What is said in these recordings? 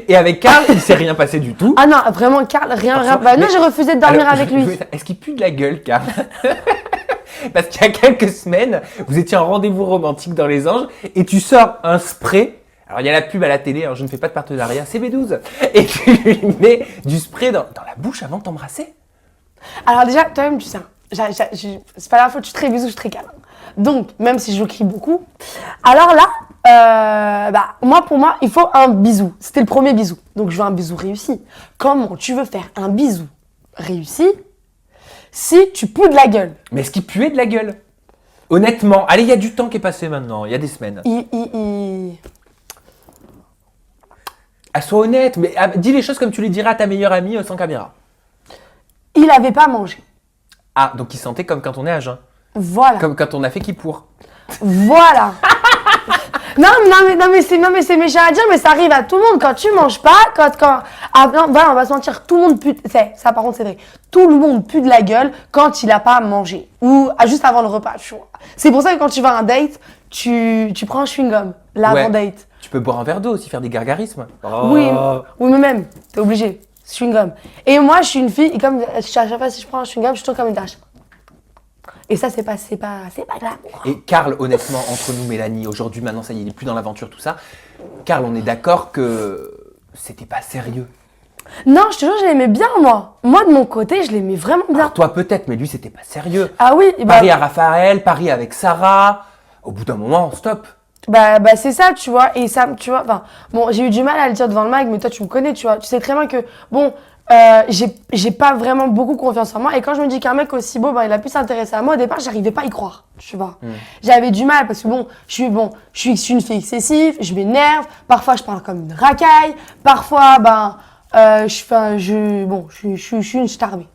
Et avec Karl, il s'est rien passé du tout. Ah non, vraiment, Karl, rien. Bah non, j'ai refusé de dormir avec lui. Est-ce qu'il pue de la gueule, Karl? Parce qu'il y a quelques semaines, vous étiez en rendez-vous romantique dans Les Anges et tu sors un spray. Alors, il y a la pub à la télé, hein, je ne fais pas de partenariat, c'est B12. Et tu lui mets du spray dans la bouche avant de t'embrasser. Alors déjà, toi-même, tu sais, c'est pas la faute, je suis très bisou, je suis très câlin. Donc, même si je crie beaucoup. Alors là, pour moi, il faut un bisou. C'était le premier bisou. Donc, je veux un bisou réussi. Comment tu veux faire un bisou réussi si tu pues de la gueule? Mais est-ce qu'il puait de la gueule? Honnêtement, allez, il y a du temps qui est passé maintenant, il y a des semaines. Ah, sois honnête, mais dis les choses comme tu les dirais à ta meilleure amie sans caméra. Il avait pas mangé. Ah, donc il sentait comme quand on est à jeun. Voilà. Comme quand on a fait Kippour. Voilà. non, mais c'est méchant à dire, mais ça arrive à tout le monde. Quand tu manges pas, on va se mentir, tout le monde pue. Ça, par contre, c'est vrai. Tout le monde pue de la gueule quand il a pas mangé. Ou juste avant le repas, tu vois. C'est pour ça que quand tu vas à un date, tu prends un chewing-gum, avant date. Tu peux boire un verre d'eau aussi, faire des gargarismes. Oh. Oui, mais même, t'es obligé. Chewing-gum. Et moi, je suis une fille, et comme à chaque fois, si je prends un chewing-gum, je suis toujours comme une tâche. Et ça, c'est pas grave. Et Karl, honnêtement, entre nous, Mélanie, aujourd'hui, maintenant, ça y est, il n'est plus dans l'aventure, tout ça. Karl, on est d'accord que c'était pas sérieux. Non, je te jure, je l'aimais bien, moi. Moi, de mon côté, je l'aimais vraiment bien. Alors, toi, peut-être, mais lui, c'était pas sérieux. Ah oui. Paris à Raphaël, Paris avec Sarah. Au bout d'un moment, stop. C'est ça, tu vois. Et ça, tu vois, j'ai eu du mal à le dire devant le mag, mais toi, tu me connais, tu vois. Tu sais très bien que, j'ai pas vraiment beaucoup confiance en moi. Et quand je me dis qu'un mec aussi beau, il a pu s'intéresser à moi, au départ, j'arrivais pas à y croire, tu vois. J'avais du mal parce que je suis une fille excessive, je m'énerve, parfois je parle comme une racaille, parfois, je suis une starbée.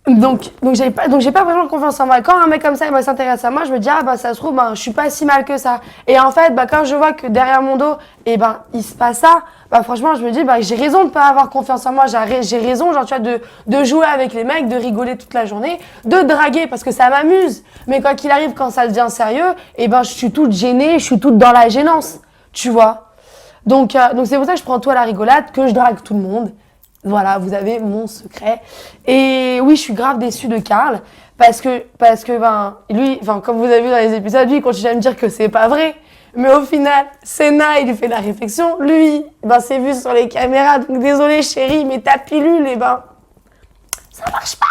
Donc j'ai pas vraiment confiance en moi. Quand un mec comme ça il s'intéresse à moi, je me dis ça se trouve je suis pas si mal que ça. Et en fait quand je vois que derrière mon dos il se passe ça, franchement je me dis j'ai raison de pas avoir confiance en moi, j'ai raison genre tu vois de jouer avec les mecs, de rigoler toute la journée, de draguer parce que ça m'amuse. Mais quoi qu'il arrive quand ça devient sérieux, je suis toute gênée, je suis toute dans la gênance, tu vois. Donc c'est pour ça que je prends tout à la rigolade, que je drague tout le monde. Voilà, vous avez mon secret. Et oui, je suis grave déçue de Karl parce que lui, comme vous avez vu dans les épisodes, lui, il continue à me dire que c'est pas vrai. Mais au final, Senna, il lui fait la réflexion. Lui, c'est vu sur les caméras. Donc désolé chérie, mais ta pilule, ça marche pas.